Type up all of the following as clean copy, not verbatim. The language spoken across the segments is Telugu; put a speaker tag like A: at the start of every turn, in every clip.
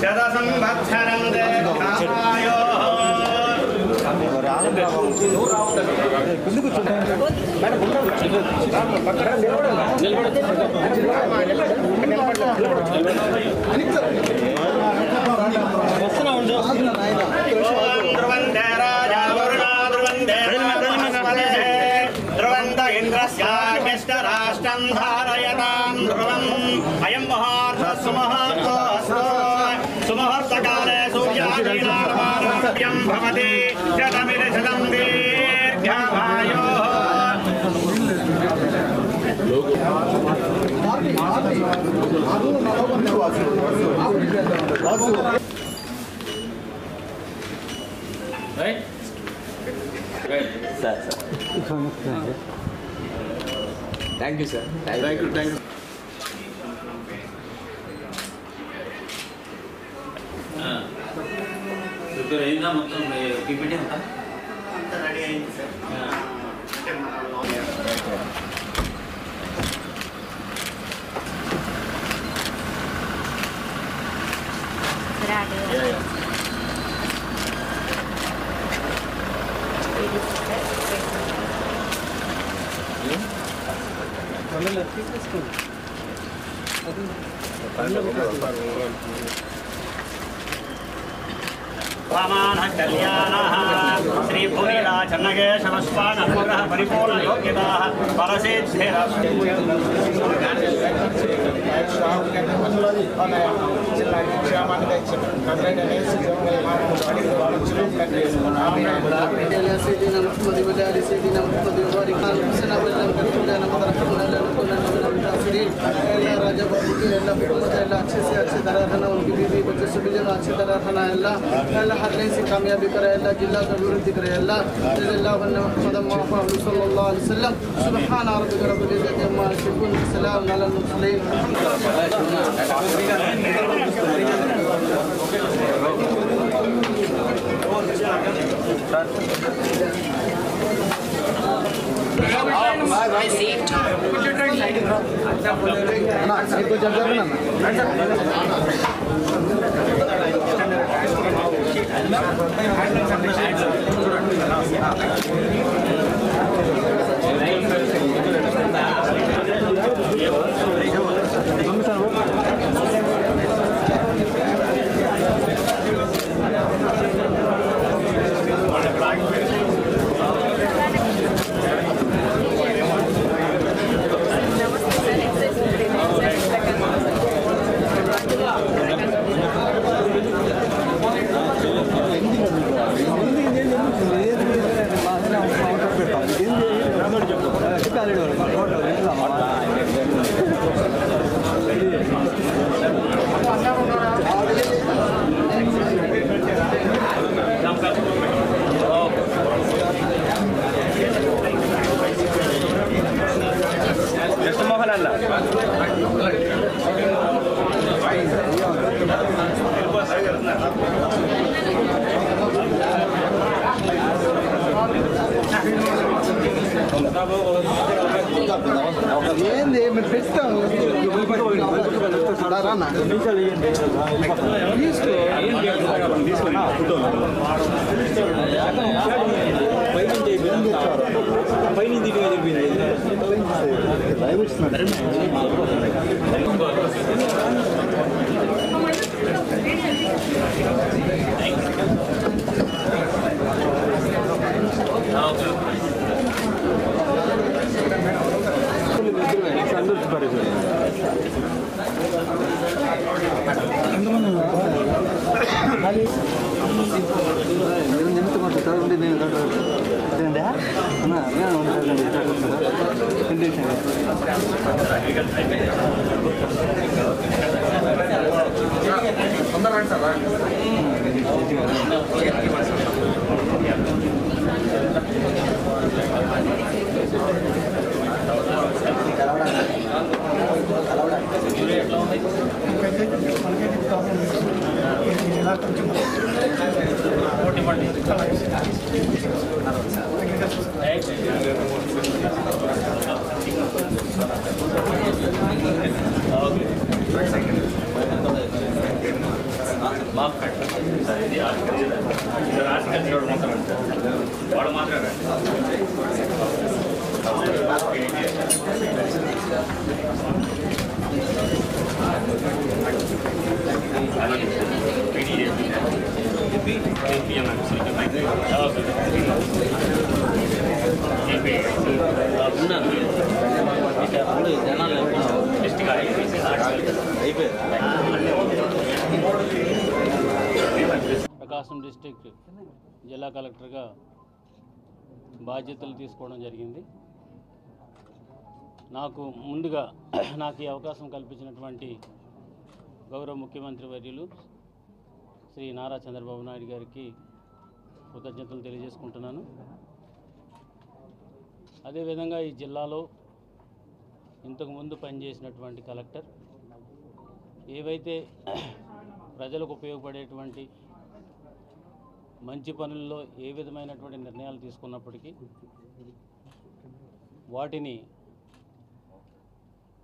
A: शतसंवत्सरं दीर्घायो ध्रुवन्ते राजा वरुणा ध्रुवन्ते ध्रुवन्त इन्द्रस्याग्निष्टराष्ट्रं धारयतां ध्रुवम् अयं मुहूर्तः सुमुहूर्तोऽस्तु सुमुहूर्तकाले सूर्यादीनार्माणं भवति शतमिदशतं दीर्घायुः
B: Right? Right.
C: Sir. Thank you, sir. Thank you.
B: Prepare అయిందా మొత్తం పీపీటీ అంతా
A: రెడీ అయింది సార్. वामानः कल्याणः श्री भूमिराज चन्नकेशवस्वान् अनुग्रह परिपूर्ण योग्यताः परसिद्धिरस्तु
D: हरने से कामयाबी करे अल्लाह जिला का अभिवृद्धि करे अल्लाह जल्लल्लाहु सल्लल्लाहु अलैहि वसल्लम सुभान रब्बिक रब्बिल इज्जति अम्मा यसिफून सलाmun अलल मुरसलीन ఏంది మీరు పెడతాము
B: మాకు కట్టండి సార్. ఇది ఆర్టికల్ మొత్తం వాడు మాత్రమే
E: ప్రకాశం డిస్ట్రిక్ట్ జిల్లా కలెక్టర్గా బాధ్యతలు తీసుకోవడం జరిగింది. నాకు ముందుగా నాకు ఈ అవకాశం కల్పించినటువంటి గౌరవ ముఖ్యమంత్రి వర్యులు శ్రీ నారా చంద్రబాబు నాయుడు గారికి కృతజ్ఞతలు తెలియజేసుకుంటున్నాను. అదేవిధంగా ఈ జిల్లాలో ఇంతకుముందు పనిచేసినటువంటి కలెక్టర్ ఏవైతే ప్రజలకు ఉపయోగపడేటువంటి మంచి పనుల్లో ఏ విధమైనటువంటి నిర్ణయాలు తీసుకున్నప్పటికీ వాటిని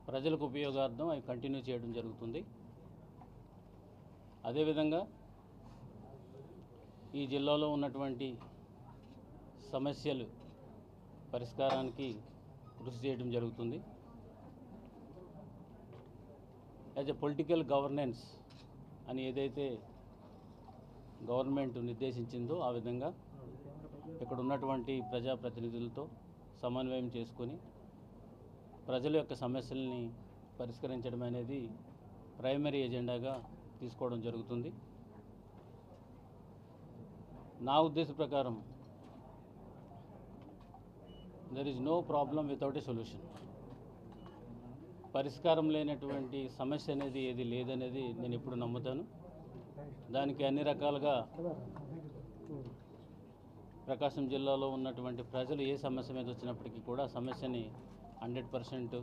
E: ప్రజలకు ఉపయోగార్థం అవి కంటిన్యూ చేయడం జరుగుతుంది. అదేవిధంగా ఈ జిల్లాలో ఉన్నటువంటి సమస్యలు పరిష్కారానికి కృషి చేయడం జరుగుతుంది. యాజ్ ఎ పొలిటికల్ గవర్నెన్స్ అని ఏదైతే గవర్నమెంట్ నిర్దేశించిందో ఆ విధంగా ఇక్కడ ఉన్నటువంటి ప్రజాప్రతినిధులతో సమన్వయం చేసుకొని ప్రజల యొక్క సమస్యల్ని పరిష్కరించడం అనేది ప్రైమరీ ఎజెండాగా తీసుకోవడం జరుగుతుంది. నా ఉద్దేశ ప్రకారం there is no problem without a solution. పరిష్కారం లేనటువంటి సమస్య అనేది ఏది లేదనేది నేను ఎప్పుడు నమ్ముతాను. దానికి అన్ని రకాలుగా ప్రకాశం జిల్లాలో ఉన్నటువంటి ప్రజలు ఏ సమస్య మీద వచ్చినప్పటికీ కూడా సమస్యని 100%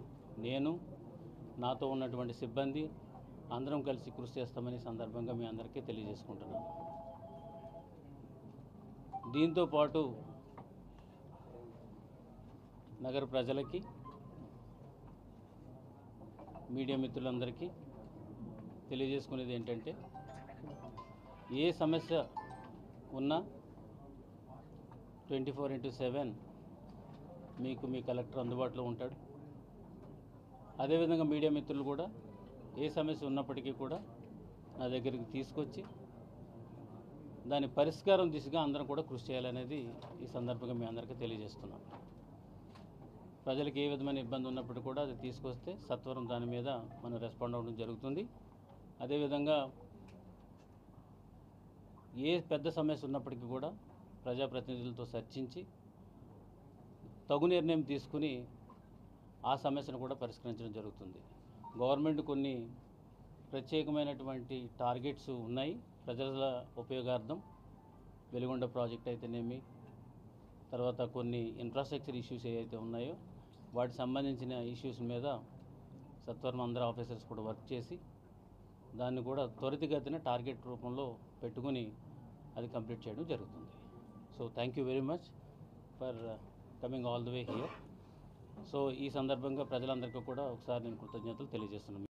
E: నేను నాతో ఉన్నటువంటి సిబ్బంది అందరం కలిసి కృషి చేస్తామని సందర్భంగా మీ అందరికీ తెలియజేసుకుంటున్నాను. దీంతో పాటు నగర ప్రజలకి మీడియా మిత్రులందరికీ తెలియజేసుకునేది ఏంటంటే ఏ సమస్య ఉన్నా 24/7 మీకు మీ కలెక్టర్ అందుబాటులో ఉంటాడు. అదేవిధంగా మీడియా మిత్రులు కూడా ఏ సమస్య ఉన్నప్పటికీ కూడా నా దగ్గరికి తీసుకొచ్చి దాని పరిష్కారం దిశగా అందరం కూడా కృషి చేయాలనేది ఈ సందర్భంగా మీ అందరికీ తెలియజేస్తున్నాం. ప్రజలకు ఏ విధమైన ఇబ్బంది ఉన్నప్పుడు కూడా అది తీసుకొస్తే సత్వరం దాని మీద మనం రెస్పాండ్ అవ్వడం జరుగుతుంది. అదేవిధంగా ఏ పెద్ద సమస్య ఉన్నప్పటికీ కూడా ప్రజాప్రతినిధులతో చర్చించి తగు నిర్ణయం తీసుకుని ఆ సమస్యను కూడా పరిష్కరించడం జరుగుతుంది. గవర్నమెంట్ కొన్ని ప్రత్యేకమైనటువంటి టార్గెట్స్ ఉన్నాయి ప్రజల ఉపయోగార్థం. వెలుగొండ ప్రాజెక్ట్ అయితేనేమి, తర్వాత కొన్ని ఇన్ఫ్రాస్ట్రక్చర్ ఇష్యూస్ ఏవైతే ఉన్నాయో వాటికి సంబంధించిన ఇష్యూస్ మీద సత్వరం అందరూ ఆఫీసర్స్ కూడా వర్క్ చేసి దాన్ని కూడా త్వరితగతిన టార్గెట్ రూపంలో పెట్టుకుని అది కంప్లీట్ చేయడం జరుగుతుంది. So thank you very much for coming all the way here. So ఈ సందర్భంగా ప్రజలందరికీ కూడా ఒకసారి నేను కృతజ్ఞతలు తెలియజేస్తున్నాను.